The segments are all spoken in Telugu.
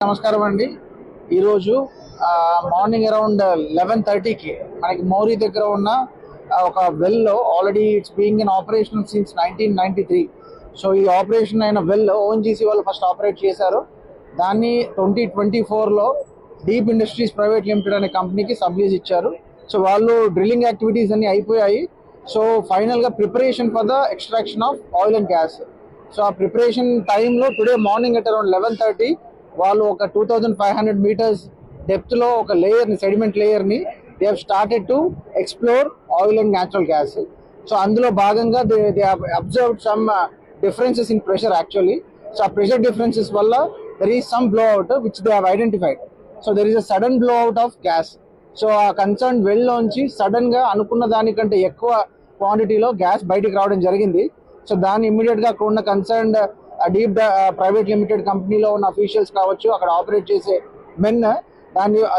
నమస్కారం అండి. ఈరోజు మార్నింగ్ అరౌండ్ 11:30కి మనకి మౌరీ దగ్గర ఉన్న ఒక వెల్లో already it's being in operation since 1993. So ఈ ఆపరేషన్ అయిన వెల్ ఓఎన్జీసీ వాళ్ళు ఫస్ట్ ఆపరేట్ చేశారు. దాన్ని 2024లో డీప్ ఇండస్ట్రీస్ ప్రైవేట్ లిమిటెడ్ అనే కంపెనీకి సబ్లీజ్ ఇచ్చారు. సో వాళ్ళు డ్రిల్లింగ్ యాక్టివిటీస్ అన్ని అయిపోయాయి. సో ఫైనల్గా preparation for the extraction of oil and gas. So ఆ ప్రిపరేషన్ టైంలో టుడే మార్నింగ్ అట్ అరౌండ్ 11:30 వాళ్ళు ఒక 2500 మీటర్స్ డెప్త్లో ఒక లేయర్ని, సెడిమెంట్ లేయర్ని they have started to explore oil and natural gas. So అందులో భాగంగా they observed some differences in pressure actually. So ఆ ప్రెషర్ డిఫరెన్సెస్ వల్ల there is some blow out which they have identified. So there is a sudden blow out of gas. So ఆ కన్సర్న్ వెల్లోంచి సడన్గా అనుకున్న దానికంటే ఎక్కువ క్వాంటిటీలో గ్యాస్ బయటికి రావడం జరిగింది. సో దాన్ని ఇమ్మీడియట్గా అక్కడ ఉన్న కన్సర్న్డ్ డీప్ ప్రైవేట్ లిమిటెడ్ కంపెనీలో ఉన్న అఫీషియల్స్ కావచ్చు, అక్కడ ఆపరేట్ చేసే మెన్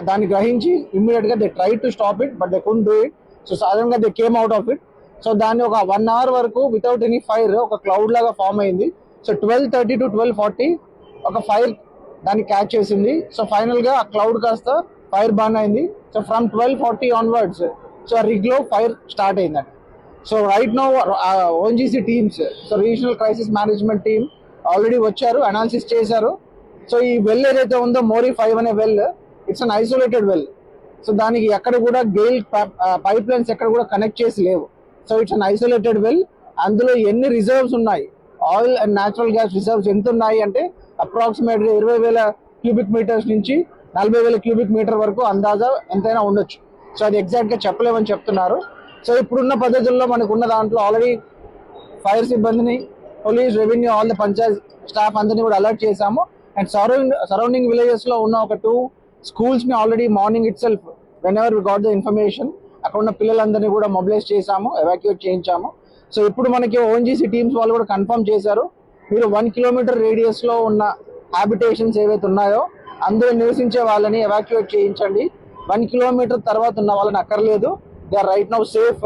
దాన్ని గ్రహించి ఇమ్మీడియట్గా they try to stop it but they couldn't do it. So సడన్గా they came out of it. So దాన్ని ఒక 1 hour వరకు వితౌట్ ఎనీ ఫైర్ ఒక క్లౌడ్ లాగా ఫామ్ అయింది. సో 12:30 to 12:40 ఒక ఫైర్ దాన్ని క్యాచ్ చేసింది. సో ఫైనల్గా ఆ క్లౌడ్ కాస్త ఫైర్ బర్న్ అయింది. సో ఫ్రమ్ 12:40 ఆన్వర్డ్స్ సో ఆ రిగ్లో ఫైర్ స్టార్ట్ అయిందండి. So right now ONGC teams, so regional crisis management team already వచ్చారు, అనాలిసిస్ చేశారు. సో ఈ వెల్ ఏదైతే ఉందో మోరీ 5 అనే well, it's an isolated well. So దానికి ఎక్కడ కూడా గెయిల్ పైప్ లైన్స్ ఎక్కడ కూడా కనెక్ట్ చేసి లేవు. So it's an isolated well. అందులో ఎన్ని రిజర్వ్స్ ఉన్నాయి, oil and natural gas reserves ఎంత ఉన్నాయి అంటే అప్రాక్సిమేట్గా 20,000 క్యూబిక్ మీటర్స్ నుంచి 40,000 క్యూబిక్ మీటర్ వరకు అందాజా ఎంతైనా ఉండొచ్చు. సో అది ఎగ్జాక్ట్గా చెప్పలేమని చెప్తున్నారు. సో ఇప్పుడున్న పద్ధతుల్లో మనకున్న దాంట్లో ఆల్రెడీ ఫైర్ సిబ్బందిని, police, revenue, all the Panchayat staff అందరినీ కూడా అలర్ట్ చేశాము. అండ్ సరౌండింగ్ విలేజెస్లో ఉన్న ఒక 2 స్కూల్స్ని already morning itself whenever we got the information అక్కడ ఉన్న పిల్లలందరినీ కూడా మొబిలైజ్ చేశాము, ఎవాక్యుయేట్ చేయించాము. సో ఇప్పుడు మనకి ఓఎన్జీసీ టీమ్స్ వాళ్ళు కూడా కన్ఫర్మ్ చేశారు, మీరు 1 kilometer రేడియస్లో ఉన్న హ్యాబిటేషన్స్ ఏవైతే ఉన్నాయో అందులో నివసించే వాళ్ళని ఎవాక్యుయేట్ చేయించండి. 1 kilometer తర్వాత ఉన్న వాళ్ళని అక్కర్లేదు, they are right now safe.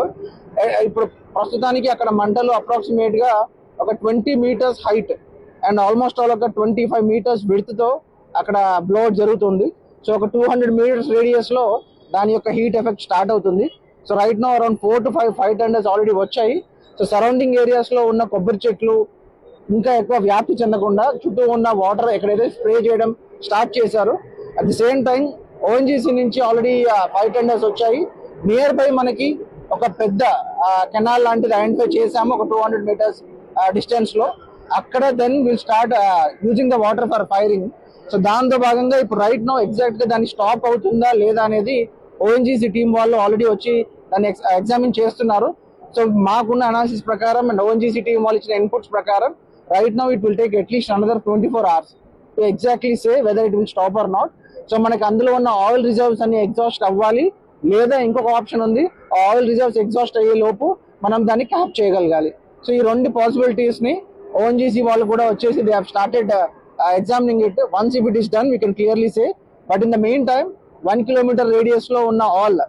ఇప్పుడు ప్రస్తుతానికి అక్కడ మంటలు అప్రాక్సిమేట్గా ఒక 20 meters height and almost all ఒక 25 meters విడ్త్తో అక్కడ బ్లోఅవుట్ జరుగుతుంది. సో ఒక 200 meters రేడియస్లో దాని యొక్క హీట్ ఎఫెక్ట్ స్టార్ట్ అవుతుంది. So right now around 4 to 5 fire tenders already వచ్చాయి. సో సరౌండింగ్ ఏరియాస్లో ఉన్న కొబ్బరి చెట్లు ఇంకా ఎక్కువ వ్యాప్తి చెందకుండా చుట్టూ ఉన్న వాటర్ ఎక్కడైతే స్ప్రే చేయడం స్టార్ట్ చేశారు. At the same time ONGC నుంచి ఆల్రెడీ ఫైర్ టెండర్స్ వచ్చాయి. నియర్ బై మనకి ఒక పెద్ద కెనాల్ లాంటిది ఐడెంటిఫై చేశాము ఒక 200 meters డిస్టెన్స్లో. అక్కడ then will start using the water for firing. So దాంతో భాగంగా ఇప్పుడు రైట్ నో ఎగ్జాక్ట్గా దాన్ని స్టాప్ అవుతుందా లేదా అనేది ఓఎన్జీసీ టీం వాళ్ళు ఆల్రెడీ వచ్చి దాన్ని ఎగ్జామిన్ చేస్తున్నారు. సో మాకున్న అనాలిసిస్ ప్రకారం అండ్ ఓఎన్జీసీ టీం వాళ్ళు ఇచ్చిన ఇన్పుట్స్ ప్రకారం right now it will take at least another 24 hours to exactly say whether it will stop or not. So మనకి అందులో ఉన్న ఆయిల్ రిజర్వ్స్ అన్ని ఎగ్జాస్ట్ అవ్వాలి, లేదా ఇంకొక ఆప్షన్ ఉంది, ఆయిల్ రిజర్వ్స్ ఎగ్జాస్ట్ అయ్యే లోపు మనం దాన్ని క్యాప్ చేయగలగాలి. సో ఈ 2 పాసిబిలిటీస్ని ఓఎన్జీసీ వాళ్ళు కూడా వచ్చేసి they have started examining it. Once if it is done we can clearly say. But in the main time 1 kilometer రేడియస్లో ఉన్న ఆల్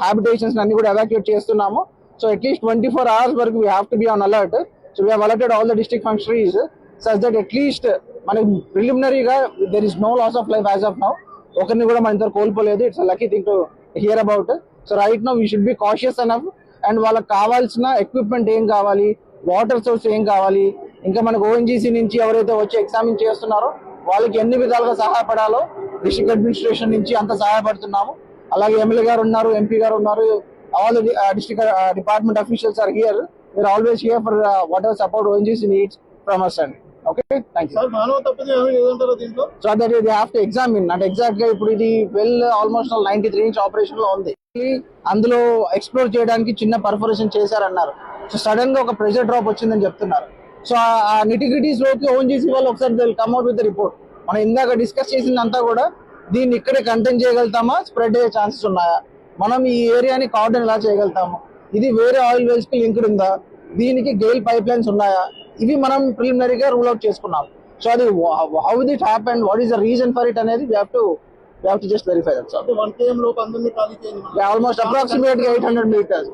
హ్యాబిటేషన్స్ అన్ని కూడా ఎవాక్యుయేట్ చేస్తున్నాము. సో అట్లీస్ట్ 24 hours వరకు we have to be on alert. So we have alerted all the district functionaries such that at least మనకి ప్రిలిమినరీగా there is no loss of life as of now. ఒకరిని కూడా మన ఇంత కోల్పోలేదు. It's lucky thing to hear about. So right now we should be cautious enough. And వాళ్ళకి కావాల్సిన ఎక్విప్మెంట్ ఏం కావాలి, వాటర్ సోర్స్ ఏం కావాలి, ఇంకా మనకు ఓఎన్జీసీ నుంచి ఎవరైతే వచ్చి ఎగ్జామిన్ చేస్తున్నారో వాళ్ళకి ఎన్ని విధాలుగా సహాయపడాలో డిస్ట్రిక్ట్ అడ్మినిస్ట్రేషన్ నుంచి అంత సహాయపడుతున్నాము. అలాగే ఎమ్మెల్యే గారు ఉన్నారు, ఎంపీ గారు ఉన్నారు, all the district department officials are here. We are always here for whatever support ONGC needs from us అండి. Okay, thank you. So that they have to examine అంటే ఎగ్జాక్ట్ గా ఇప్పుడు ఇది వెల్ ఆల్మోస్ట్ 93 inch ఆపరేషన్ లో ఉంది. అందులో ఎక్స్ప్లోర్ చేయడానికి చిన్న పర్ఫరేషన్ చేశారన్నారు. సో సడన్ గా ఒక ప్రెషర్ డ్రాప్ వచ్చిందని చెప్తున్నారు. సో ఆ నిటిగ్రిటీస్ లోకి ఓఎన్జీసీ వాళ్ళు ఒకసారి they will come out with the report. మనం ఇందాక డిస్కస్ చేసిందంతా కూడా దీన్ని ఇక్కడే కంటైన్ చేయగలుగుతామా, స్ప్రెడ్ అయ్యే ఛాన్సెస్ ఉన్నాయా, మనం ఈ ఏరియాని కార్డన్ ఎలా చేయగలుగుతాము, ఇది వేరే ఆయిల్ వెల్స్ కి లింక్డ్ ఉందా, దీనికి గెయిల్ పైప్ లైన్స్ ఉన్నాయా, ఇవి మనం ప్రిలిమినరీగా రూల్ అవుట్ చేసుకున్నాం. సో అది how did happened, what is the reason for it అనేది we have to just verify that. So 1 km లోపు అందరినీ ఖాళీ చేయండి. ఆల్మోస్ట్ అప్రాక్సిమేట్గా 800 meters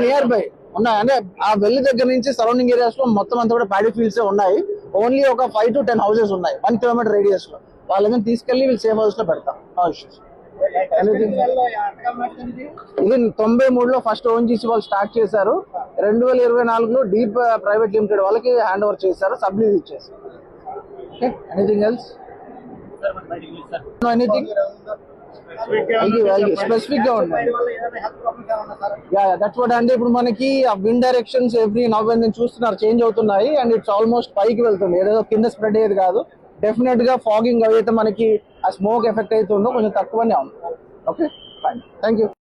నియర్ బై ఉన్నాయి. అంటే ఆ వెల్లి దగ్గర నుంచి సరౌండింగ్ ఏరియాస్ లో మొత్తం అంతా కూడా ప్యాడీ ఫీల్డ్స్ ఉన్నాయి. ఓన్లీ ఒక 5 to 10 హౌసెస్ ఉన్నాయి 1 కిలోమీటర్ రేడియస్ లో. వాళ్ళని తీసుకెళ్లి వీళ్ళు సేఫ్ హౌస్ లో పెడతాం. No issues. ఇది 93లో ఫస్ట్ ఓఎన్జీసీ వాళ్ళు స్టార్ట్ చేశారు. 2024లో డీప్ ప్రైవేట్ లిమిటెడ్ వాళ్ళకి హ్యాండ్ ఓవర్ చేశారు, సబ్లీజ్ ఇచ్చేసారు. Okay, anything else? Anything specific గా ఉంది. దట్స్ వాట్ అంటే ఇప్పుడు మనకి ఆ wind directions every now and చూస్తున్నారు చేంజ్ అవుతున్నాయి అండ్ ఇట్స్ ఆల్మోస్ట్ పైకి వెళ్తుంది, ఏదో కింద స్ప్రెడ్ అయ్యేది కాదు. డెఫినెట్ గా ఫాగింగ్ అయితే మనకి ఆ స్మోక్ ఎఫెక్ట్ అవుతుందో కొంచెం తక్కువనే ఉంది. Okay, fine, thank you.